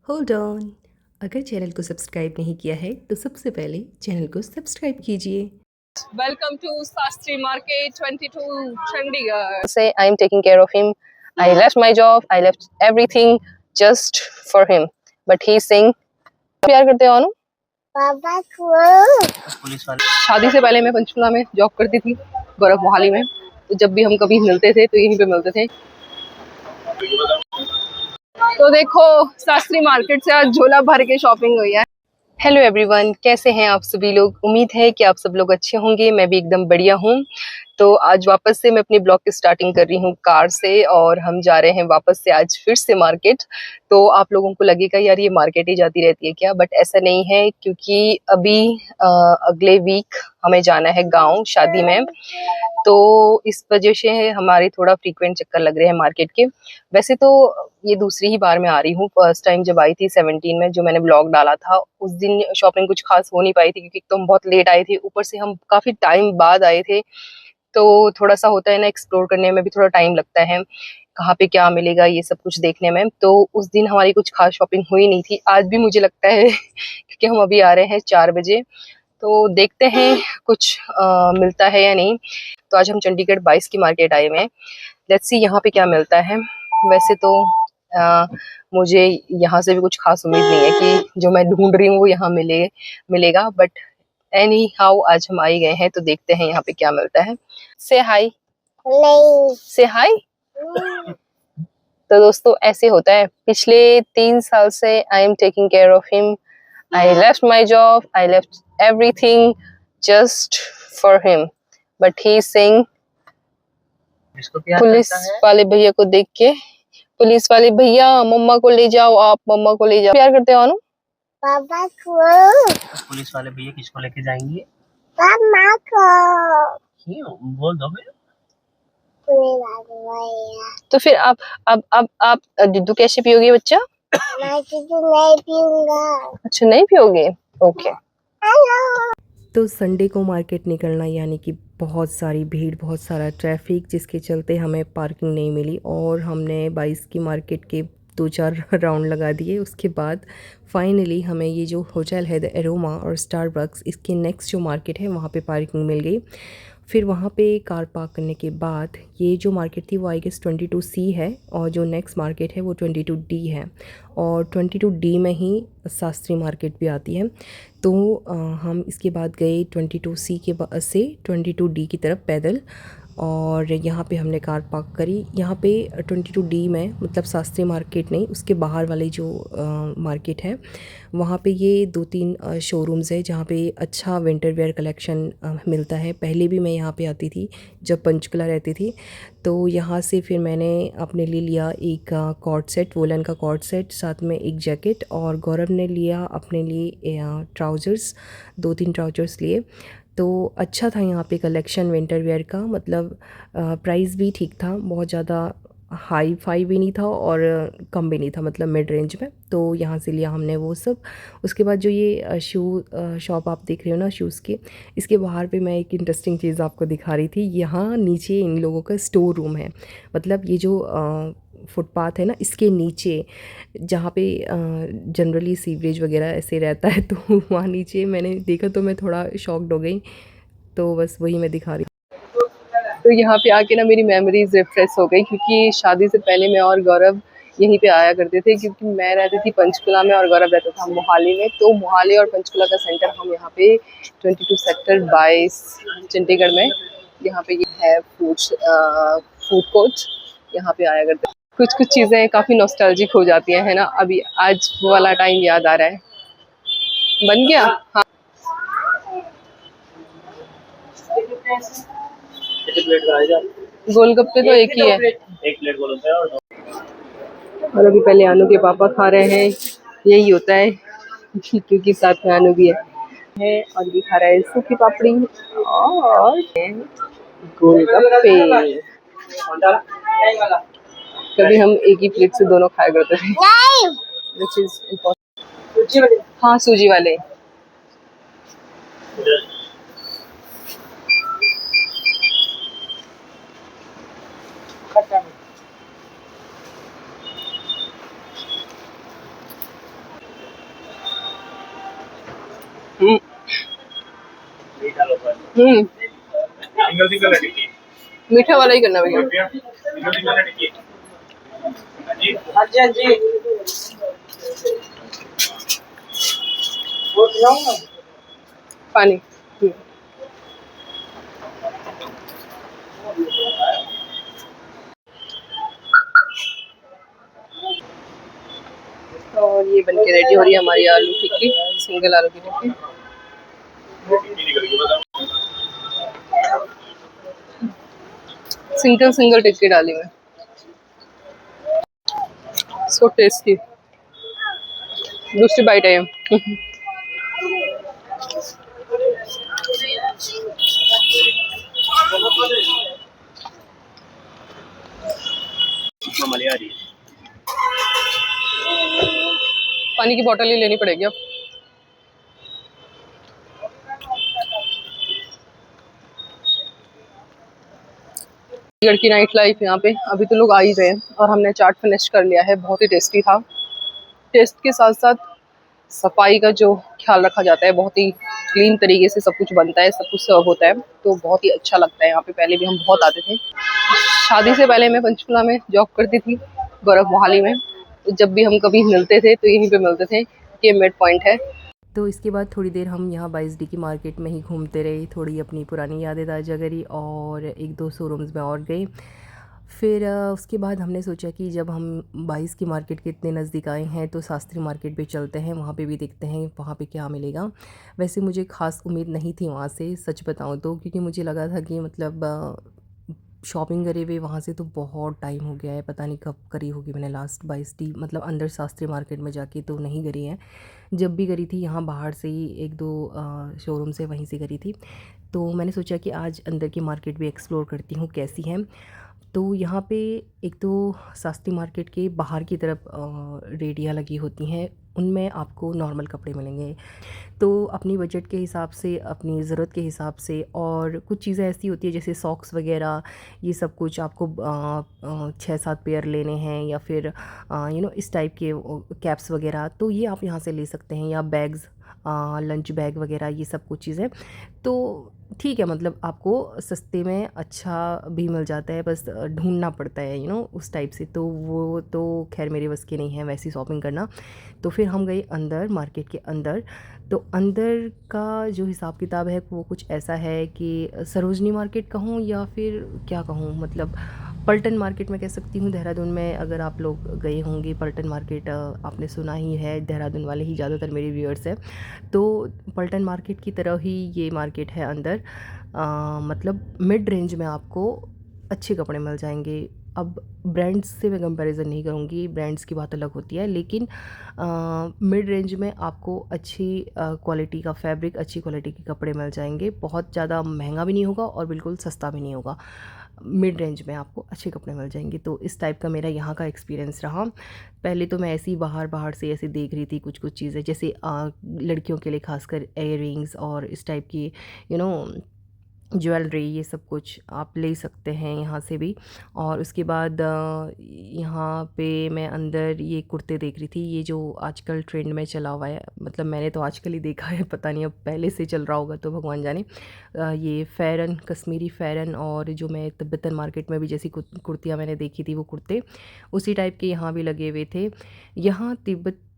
Hold on. अगर channel को subscribe नहीं किया है तो सबसे पहले चैनल को सब्सक्राइब कीजिए। Welcome to Sastri Market 22 Chandigarh. Say I'm taking care of him. I left my job. I left everything just for him. But he's saying, प्यार करते हो अनु? पापा को शादी से पहले मैं पंचकुला में जॉब करती थी, गौरव मोहाली में। तो जब भी हम कभी मिलते थे तो यहीं पे मिलते थे। तो देखो शास्त्री मार्केट से आज झोला भर के शॉपिंग हुई है। हेलो एवरीवन, कैसे हैं आप सभी लोग? उम्मीद है कि आप सब लोग अच्छे होंगे। मैं भी एकदम बढ़िया हूँ। तो आज वापस से मैं अपनी ब्लॉग की स्टार्टिंग कर रही हूँ कार से, और हम जा रहे हैं वापस से आज फिर से मार्केट। तो आप लोगों को लगेगा यार ये मार्केट ही जाती रहती है क्या, बट ऐसा नहीं है, क्योंकि अभी अगले वीक हमें जाना है गाँव शादी में। तो इस वजह से हमारे थोड़ा फ्रीक्वेंट चक्कर लग रहे हैं मार्केट के। वैसे तो ये दूसरी ही बार मैं आ रही हूँ। फर्स्ट टाइम जब आई थी 17 में, जो मैंने ब्लॉग डाला था, उस दिन शॉपिंग कुछ खास हो नहीं पाई थी, क्योंकि तो हम बहुत लेट आए थे, ऊपर से हम काफी टाइम बाद आए थे। तो थोड़ा सा होता है ना, एक्सप्लोर करने में भी थोड़ा टाइम लगता है, कहाँ पे क्या मिलेगा ये सब कुछ देखने में। तो उस दिन हमारी कुछ खास शॉपिंग हुई नहीं थी। आज भी मुझे लगता है क्योंकि हम अभी आ रहे हैं 4 बजे, तो देखते हैं कुछ मिलता है या नहीं। तो आज हम चंडीगढ़ 22 की मार्केट आए हुए हैं। लेट्स सी यहाँ पे क्या मिलता है। वैसे तो मुझे यहाँ से भी कुछ खास उम्मीद नहीं है कि जो मैं ढूंढ रही हूँ वो यहाँ मिलेगा, बट एनी हाउ आज हम आ ही गए हैं, तो देखते हैं यहाँ पे क्या मिलता है। से हाय, से हाय। तो दोस्तों ऐसे होता है, पिछले 3 साल से I am taking care of him. I left my job, I left everything just for him, but he is saying, police वाले भैया को देख के, पुलिस वाले भैया मम्मा को ले जाओ, आप मम्मा को ले जाओ। प्यार करते हो अनु? पापा को। पुलिस वाले भैया किसको लेके जाएंगे? मम्मा को। क्यों बोल दो फिर। तो फिर आप दूध कैसे पियोगे बच्चा? मैं नहीं पीऊंगा। अच्छा नहीं पियोगे, ओके। तो संडे को मार्केट निकलना यानी कि बहुत सारी भीड़, बहुत सारा ट्रैफिक, जिसके चलते हमें पार्किंग नहीं मिली और हमने 22 की मार्केट के 2-4 राउंड लगा दिए। उसके बाद फाइनली हमें ये जो होटल है द एरोमा और स्टारबक्स, इसके नेक्स्ट जो मार्केट है वहाँ पे पार्किंग मिल गई। फिर वहाँ पे कार पार्क करने के बाद ये जो मार्केट थी वो आई गेस 22C है, और जो नेक्स्ट मार्केट है वो 22D है, और 22D में ही शास्त्री मार्केट भी आती है। तो हम इसके बाद गए 22C के बाद से 22D की तरफ पैदल, और यहाँ पे हमने कार पार्क करी। यहाँ पे 22D में, मतलब शास्त्री मार्केट नहीं, उसके बाहर वाली जो मार्केट है वहाँ पे ये 2-3 शोरूम्स है जहाँ पे अच्छा विंटर वेयर कलेक्शन मिलता है। पहले भी मैं यहाँ पे आती थी जब पंचकुला रहती थी। तो यहाँ से फिर मैंने अपने लिए लिया एक कॉर्ड सेट, वोलन का कॉर्ड सेट, साथ में एक जैकेट, और गौरव ने लिया अपने लिए ट्राउज़र्स, 2-3 ट्राउज़र्स लिए। तो अच्छा था यहाँ पे कलेक्शन विंटर वेयर का, मतलब प्राइस भी ठीक था, बहुत ज़्यादा हाई फाई भी नहीं था और कम भी नहीं था, मतलब मिड रेंज में। तो यहाँ से लिया हमने वो सब। उसके बाद जो ये शॉप आप देख रहे हो ना शूज़ की, इसके बाहर पे मैं एक इंटरेस्टिंग चीज़ आपको दिखा रही थी। यहाँ नीचे इन लोगों का स्टोर रूम है, मतलब ये जो फुटपाथ है ना, इसके नीचे जहाँ पे जनरली सीवरेज वगैरह ऐसे रहता है, तो वहाँ नीचे मैंने देखा तो मैं थोड़ा शॉक्ड हो गई। तो बस वही मैं दिखा रही। तो यहाँ पे आके ना मेरी मेमोरीज रिफ्रेश हो गई, क्योंकि शादी से पहले मैं और गौरव यहीं पे आया करते थे, क्योंकि मैं रहती थी पंचकुला में और गौरव रहता था मोहाली में। तो मोहाली और पंचकुला का सेंटर हम यहाँ पे 22 सेक्टर 22 चंडीगढ़ में, यहाँ पे ये है फूड कोर्ट, यहाँ पे आया करते। कुछ कुछ चीज़ें काफ़ी नॉस्टैल्जिक हो जाती हैं, है ना। अभी आज वो वाला टाइम याद आ रहा है। बन गया, हाँ। गोलगप्पे तो एक ही है, एक प्लेट गोलगप्पे और अभी पहले अनु के पापा खा रहे हैं। यही होता है क्योंकि साथ में अनु भी है और ये खा रहा है सूखी पापड़ी और गोलगप्पे। कभी हम एक ही प्लेट से दोनों खाया करते थे, which is important। हाँ सूजी वाले। हम्म मीठा लो पर हम्म सिंगल सिंगल है टिक्की मीठा वाला ही करना भैया। सिंगल सिंगल है टिक्की हाँ जी हाँ जी, हाँ जी। वो खिलाऊं ना? पानी। और ये बन के रेडी हो रही है हमारी आलू टिक्की, सिंगल आलू की टिक्की। टिक्की निकल गई बताओ सिंगल सिंगल टिक्की डाली मैं। So tasty. दूसरी बाइट है ये। इसमें मलिया आ रही है पानी की बोतल ही लेनी पड़ेगी अब। चंडीगढ़ की नाइट लाइफ यहाँ पे अभी तो लोग आ ही गए हैं और हमने चाट फिनिश कर लिया है। बहुत ही टेस्टी था। टेस्ट के साथ साथ सफाई का जो ख्याल रखा जाता है, बहुत ही क्लीन तरीके से सब कुछ बनता है, सब कुछ सर्व होता है, तो बहुत ही अच्छा लगता है यहाँ पे। पहले भी हम बहुत आते थे। शादी से पहले मैं पंचकुला में जॉब करती थी, गौरव मोहाली में। तो जब भी हम कभी मिलते थे तो यहीं पे मिलते थे। ये मिड पॉइंट है। तो इसके बाद थोड़ी देर हम यहाँ 22D की मार्केट में ही घूमते रहे, थोड़ी अपनी पुरानी यादें ताज़ा करी और एक दो शोरूम्स में और गए। फिर उसके बाद हमने सोचा कि जब हम 22 की मार्केट के इतने नज़दीक आए हैं तो शास्त्री मार्केट पे चलते हैं, वहाँ पे भी देखते हैं वहाँ पे क्या मिलेगा। वैसे मुझे ख़ास उम्मीद नहीं थी वहाँ से, सच बताऊँ तो, क्योंकि मुझे लगा था कि मतलब शॉपिंग करे हुए वहाँ से तो बहुत टाइम हो गया है, पता नहीं कब करी होगी मैंने लास्ट 22D, मतलब अंदर शास्त्री मार्केट में जाके तो नहीं करी है। जब भी करी थी यहाँ बाहर से ही एक दो शोरूम से वहीं से करी थी। तो मैंने सोचा कि आज अंदर की मार्केट भी एक्सप्लोर करती हूँ कैसी है। तो यहाँ पे एक तो शास्त्री मार्केट के बाहर की तरफ रेडियाँ लगी होती हैं, उनमें आपको नॉर्मल कपड़े मिलेंगे। तो अपनी बजट के हिसाब से, अपनी ज़रूरत के हिसाब से, और कुछ चीज़ें ऐसी होती है जैसे सॉक्स वगैरह, ये सब कुछ आपको 6-7 पेयर लेने हैं या फिर इस टाइप के कैप्स वगैरह, तो ये आप यहाँ से ले सकते हैं, या बैग्स, लंच बैग वगैरह, ये सब कुछ चीज़ें। तो ठीक है, मतलब आपको सस्ते में अच्छा भी मिल जाता है, बस ढूंढना पड़ता है उस टाइप से। तो वो तो खैर मेरे बस की नहीं है वैसी शॉपिंग करना। तो फिर हम गए अंदर, मार्केट के अंदर। तो अंदर का जो हिसाब किताब है वो कुछ ऐसा है कि सरोजनी मार्केट कहूँ या फिर क्या कहूँ, मतलब पलटन मार्केट में कह सकती हूँ। देहरादून में अगर आप लोग गए होंगे, पलटन मार्केट आपने सुना ही है, देहरादून वाले ही ज़्यादातर मेरे व्यूअर्स हैं। तो पलटन मार्केट की तरह ही ये मार्केट है अंदर। मतलब मिड रेंज में आपको अच्छे कपड़े मिल जाएंगे। अब ब्रांड्स से मैं कंपैरिजन नहीं करूँगी, ब्रांड्स की बात अलग होती है, लेकिन मिड रेंज में आपको अच्छी क्वालिटी का फैब्रिक, अच्छी क्वालिटी के कपड़े मिल जाएंगे। बहुत ज़्यादा महंगा भी नहीं होगा और बिल्कुल सस्ता भी नहीं होगा। मिड रेंज में आपको अच्छे कपड़े मिल जाएंगे। तो इस टाइप का मेरा यहाँ का एक्सपीरियंस रहा। पहले तो मैं ऐसे ही बाहर से ऐसे देख रही थी कुछ चीज़ें, जैसे लड़कियों के लिए खासकर इयररिंग्स और इस टाइप की यू नो ज्वेलरी, ये सब कुछ आप ले सकते हैं यहाँ से भी। और उसके बाद यहाँ पे मैं अंदर ये कुर्ते देख रही थी, ये जो आजकल ट्रेंड में चला हुआ है, मतलब मैंने तो आजकल ही देखा है, पता नहीं अब पहले से चल रहा होगा तो भगवान जाने। ये फ़ैरन, कश्मीरी फ़ैरन, और जो मैं तिब्बतन मार्केट में भी जैसी कुर्तियाँ मैंने देखी थी वो कुर्ते उसी टाइप के यहाँ भी लगे हुए थे। यहाँ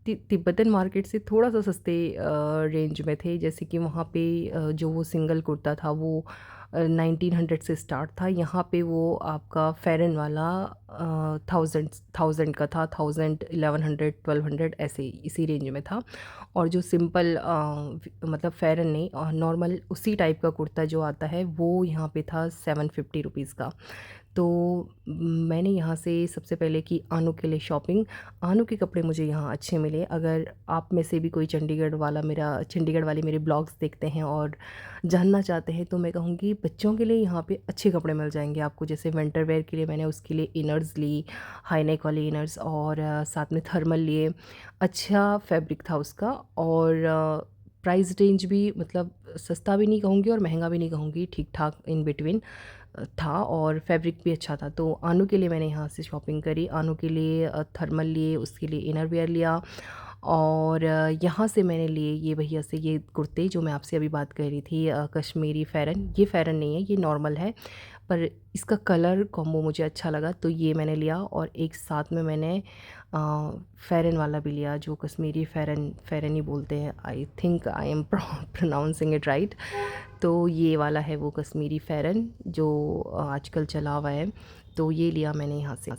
तिब्बतन मार्केट से थोड़ा सा सस्ते रेंज में थे, जैसे कि वहाँ पे जो वो सिंगल कुर्ता था वो 1900 से स्टार्ट था। यहाँ पे वो आपका फ़ेरन वाला 1000 का था, 1000, 1100, 1200 ऐसे इसी रेंज में था। और जो सिंपल मतलब फ़ेरन नहीं, नॉर्मल उसी टाइप का कुर्ता जो आता है वो यहाँ पे था 750 रुपीज़ का। तो मैंने यहाँ से सबसे पहले की आनू के लिए शॉपिंग। आनू के कपड़े मुझे यहाँ अच्छे मिले। अगर आप में से भी कोई चंडीगढ़ वाले मेरे ब्लॉग्स देखते हैं और जानना चाहते हैं, तो मैं कहूँगी बच्चों के लिए यहाँ पे अच्छे कपड़े मिल जाएंगे आपको। जैसे विंटर वेयर के लिए मैंने उसके लिए इनर्स ली, हाई नेक वाले इनर्स, और साथ में थर्मल लिए। अच्छा फैब्रिक था उसका, और प्राइस रेंज भी मतलब सस्ता भी नहीं कहूँगी और महंगा भी नहीं कहूँगी, ठीक ठाक इन बिटवीन था, और फैब्रिक भी अच्छा था। तो आनू के लिए मैंने यहाँ से शॉपिंग करी। आनू के लिए थर्मल लिए, उसके लिए इनर वेयर लिया, और यहाँ से मैंने लिए ये भैया से ये कुर्ते जो मैं आपसे अभी बात कर रही थी, कश्मीरी फ़ेरन। ये फ़ेरन नहीं है, ये नॉर्मल है, पर इसका कलर कॉम्बो मुझे अच्छा लगा तो ये मैंने लिया। और एक साथ में मैंने फ़ेरन वाला भी लिया, जो कश्मीरी फ़ेरन ही बोलते हैं। I think I am pronouncing it right. तो ये वाला है वो कश्मीरी फ़ेरन जो आजकल चला हुआ है, तो ये लिया मैंने यहाँ से।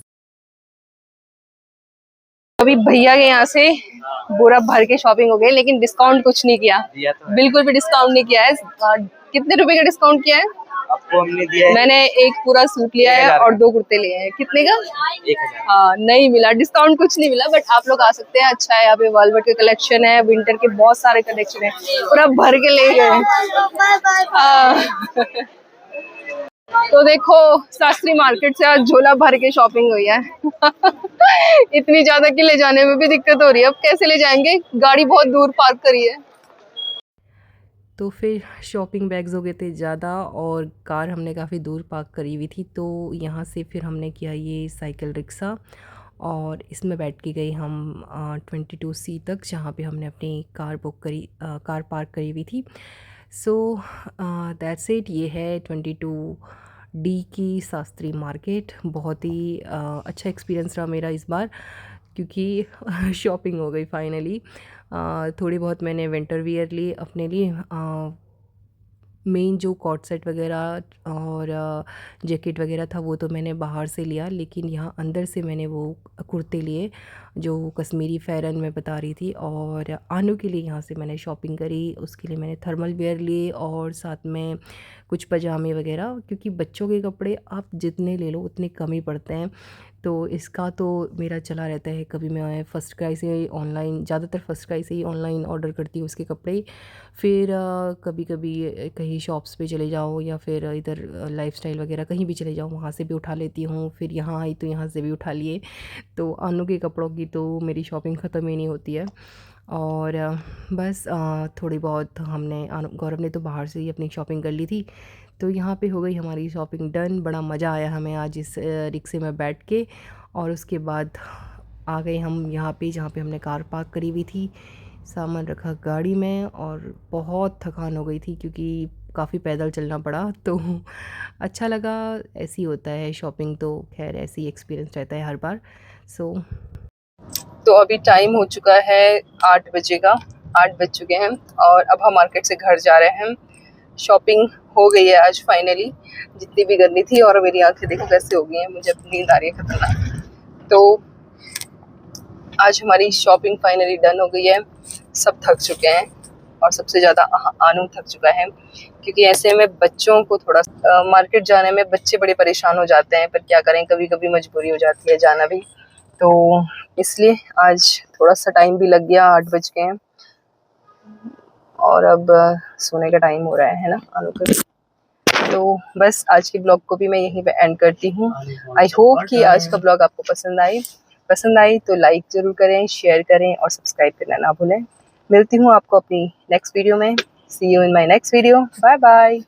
अभी भैया के यहाँ से बोरा भर के शॉपिंग हो गई, लेकिन डिस्काउंट कुछ नहीं किया, बिल्कुल भी डिस्काउंट नहीं किया है। कितने रुपए का डिस्काउंट किया है आपको? हमने दिया है, मैंने एक पूरा सूट लिया है और 2 कुर्ते लिए हैं। कितने का? 1000। हाँ, नहीं मिला डिस्काउंट, कुछ नहीं मिला। बट आप लोग आ सकते हैं, अच्छा है यहाँ पे। वेलवेट के कलेक्शन है, विंटर के बहुत सारे कलेक्शन है, पूरा भर के ले गए। तो देखो, शास्त्री मार्केट से आज झोला भर के शॉपिंग हुई है। इतनी ज्यादा कि ले जाने में भी दिक्कत हो रही है। अब कैसे ले जाएंगे, गाड़ी बहुत दूर पार्क करी है। तो फिर शॉपिंग बैग्स हो गए थे ज़्यादा और कार हमने काफ़ी दूर पार्क करी हुई थी, तो यहाँ से फिर हमने किया ये साइकिल रिक्शा और इसमें बैठ के गए हम 22C तक, जहाँ पे हमने अपनी कार पार्क करी हुई थी। So that's it. ये है 22D की शास्त्री मार्केट। बहुत ही अच्छा एक्सपीरियंस रहा मेरा इस बार, क्योंकि शॉपिंग हो गई फाइनली। थोड़ी बहुत मैंने विंटर वियर ली अपने लिए। मेन जो कॉट सेट वगैरह और जैकेट वगैरह था वो तो मैंने बाहर से लिया, लेकिन यहाँ अंदर से मैंने वो कुर्ते लिए जो कश्मीरी फ़ेरन मैं बता रही थी। और आनू के लिए यहाँ से मैंने शॉपिंग करी, उसके लिए मैंने थर्मल वेयर लिए और साथ में कुछ पजामे वगैरह, क्योंकि बच्चों के कपड़े आप जितने ले लो उतने कम ही पड़ते हैं। तो इसका तो मेरा चला रहता है, कभी मैं फ़र्स्ट क्राई से ऑनलाइन, ज़्यादातर फ़र्स्ट क्राई से ही ऑनलाइन ऑर्डर करती हूँ उसके कपड़े। फिर कभी कभी कहीं शॉप्स पे चले जाओ या फिर इधर लाइफस्टाइल वगैरह कहीं भी चले जाओ, वहाँ से भी उठा लेती हूँ। फिर यहाँ आई तो यहाँ से भी उठा लिए। तो अनु के कपड़ों की तो मेरी शॉपिंग ख़त्म ही नहीं होती है। और बस थोड़ी बहुत हमने गौरव ने तो बाहर से ही अपनी शॉपिंग कर ली थी। तो यहाँ पे हो गई हमारी शॉपिंग डन। बड़ा मज़ा आया हमें आज इस रिक्शे में बैठ के। और उसके बाद आ गए हम यहाँ पे जहाँ पे हमने कार पार्क करी हुई थी, सामान रखा गाड़ी में और बहुत थकान हो गई थी क्योंकि काफ़ी पैदल चलना पड़ा। तो अच्छा लगा, ऐसे ही होता है शॉपिंग, तो खैर ऐसे ही एक्सपीरियंस रहता है हर बार। तो अभी टाइम हो चुका है 8 बजे का, 8 बज चुके हैं और अब हम मार्केट से घर जा रहे हैं। शॉपिंग हो गई है आज फाइनली, जितनी भी करनी थी। और मेरी आंखें देखो कैसे हो गई हैं, मुझे अपनी नींद आ रही है खतरनाक। तो आज हमारी शॉपिंग फाइनली डन हो गई है। सब थक चुके हैं और सबसे ज़्यादा आनू थक चुका है, क्योंकि ऐसे में बच्चों को थोड़ा मार्केट जाने में बच्चे बड़े परेशान हो जाते हैं, पर क्या करें, कभी कभी मजबूरी हो जाती है जाना भी। तो इसलिए आज थोड़ा सा टाइम भी लग गया, 8 बज गए हैं और अब सोने का टाइम हो रहा है ना आनू का। तो बस आज के ब्लॉग को भी मैं यहीं पे एंड करती हूँ। आई होप कि आज का ब्लॉग आपको पसंद आई तो लाइक ज़रूर करें, शेयर करें और सब्सक्राइब करना ना भूलें। मिलती हूँ आपको अपनी नेक्स्ट वीडियो में। See you in my next video. Bye bye.